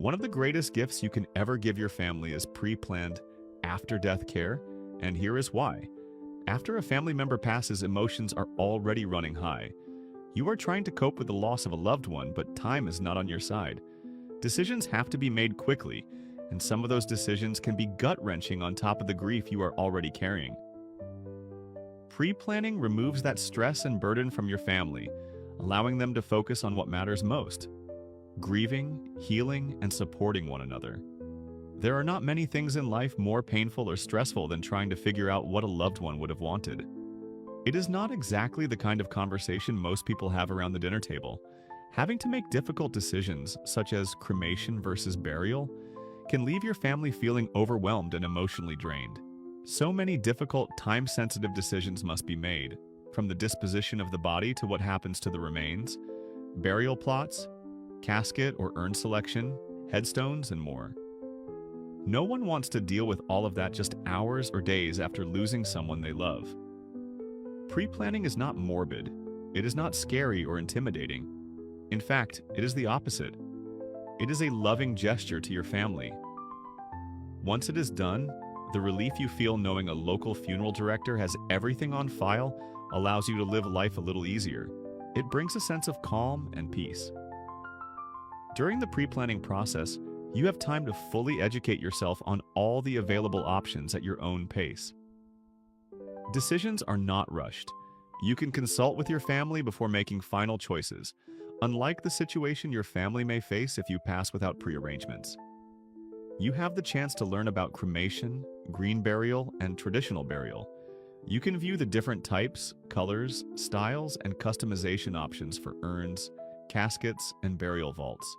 One of the greatest gifts you can ever give your family is pre-planned after-death care, and here is why. After a family member passes, emotions are already running high. You are trying to cope with the loss of a loved one, but time is not on your side. Decisions have to be made quickly, and some of those decisions can be gut-wrenching on top of the grief you are already carrying. Pre-planning removes that stress and burden from your family, allowing them to focus on what matters most: grieving, healing, and supporting one another. There are not many things in life more painful or stressful than trying to figure out what a loved one would have wanted. It is not exactly the kind of conversation most people have around the dinner table. Having to make difficult decisions, such as cremation versus burial, can leave your family feeling overwhelmed and emotionally drained. So many difficult, time-sensitive decisions must be made, from the disposition of the body to what happens to the remains, burial plots, casket or urn selection, headstones, and more. No one wants to deal with all of that just hours or days after losing someone they love. Pre-planning is not morbid. It is not scary or intimidating. In fact, it is the opposite. It is a loving gesture to your family. Once it is done, the relief you feel knowing a local funeral director has everything on file allows you to live life a little easier. It brings a sense of calm and peace. During the pre-planning process, you have time to fully educate yourself on all the available options at your own pace. Decisions are not rushed. You can consult with your family before making final choices, unlike the situation your family may face if you pass without pre-arrangements. You have the chance to learn about cremation, green burial, and traditional burial. You can view the different types, colors, styles, and customization options for urns, caskets, and burial vaults.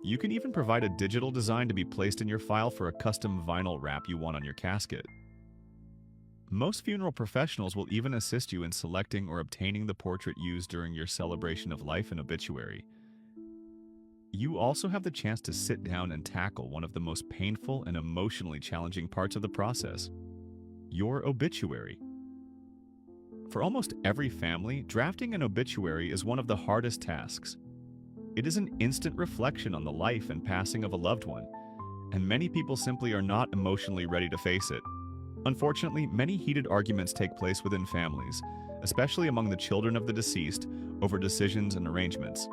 You can even provide a digital design to be placed in your file for a custom vinyl wrap you want on your casket. Most funeral professionals will even assist you in selecting or obtaining the portrait used during your celebration of life and obituary. You also have the chance to sit down and tackle one of the most painful and emotionally challenging parts of the process: your obituary. For almost every family, drafting an obituary is one of the hardest tasks. It is an instant reflection on the life and passing of a loved one, and many people simply are not emotionally ready to face it. Unfortunately, many heated arguments take place within families, especially among the children of the deceased, over decisions and arrangements.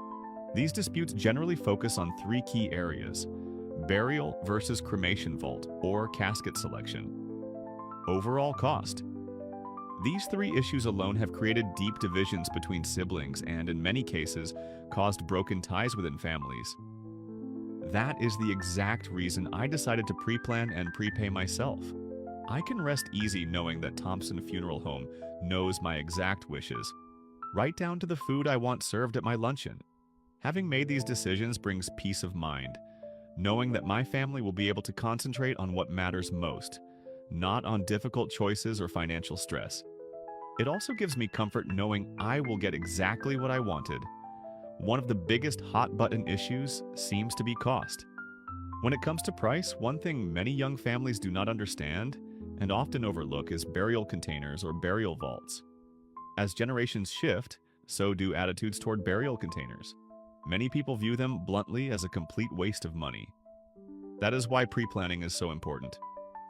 These disputes generally focus on three key areas: burial versus cremation vault or casket selection, overall cost. These three issues alone have created deep divisions between siblings and, in many cases, caused broken ties within families. That is the exact reason I decided to pre-plan and prepay myself. I can rest easy knowing that Thompson Funeral Home knows my exact wishes, right down to the food I want served at my luncheon. Having made these decisions brings peace of mind, knowing that my family will be able to concentrate on what matters most, not on difficult choices or financial stress. It also gives me comfort knowing I will get exactly what I wanted. One of the biggest hot-button issues seems to be cost. When it comes to price, one thing many young families do not understand and often overlook is burial containers or burial vaults. As generations shift, so do attitudes toward burial containers. Many people view them bluntly as a complete waste of money. That is why pre-planning is so important.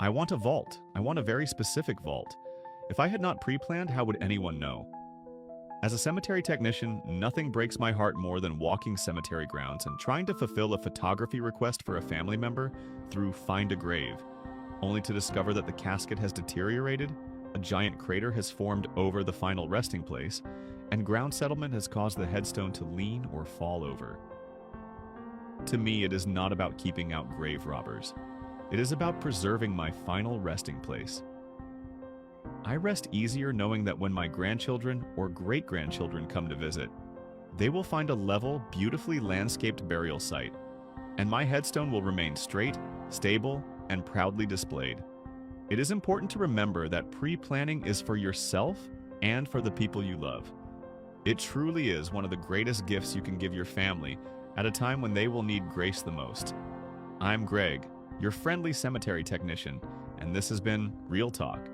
I want a vault. I want a very specific vault. If I had not pre-planned, how would anyone know? As a cemetery technician, nothing breaks my heart more than walking cemetery grounds and trying to fulfill a photography request for a family member through Find a Grave, only to discover that the casket has deteriorated, a giant crater has formed over the final resting place, and ground settlement has caused the headstone to lean or fall over. To me, it is not about keeping out grave robbers. It is about preserving my final resting place. I rest easier knowing that when my grandchildren or great-grandchildren come to visit, they will find a level, beautifully landscaped burial site, and my headstone will remain straight, stable, and proudly displayed. It is important to remember that pre-planning is for yourself and for the people you love. It truly is one of the greatest gifts you can give your family at a time when they will need grace the most. I'm Greg, your friendly cemetery technician, and this has been Real Talk.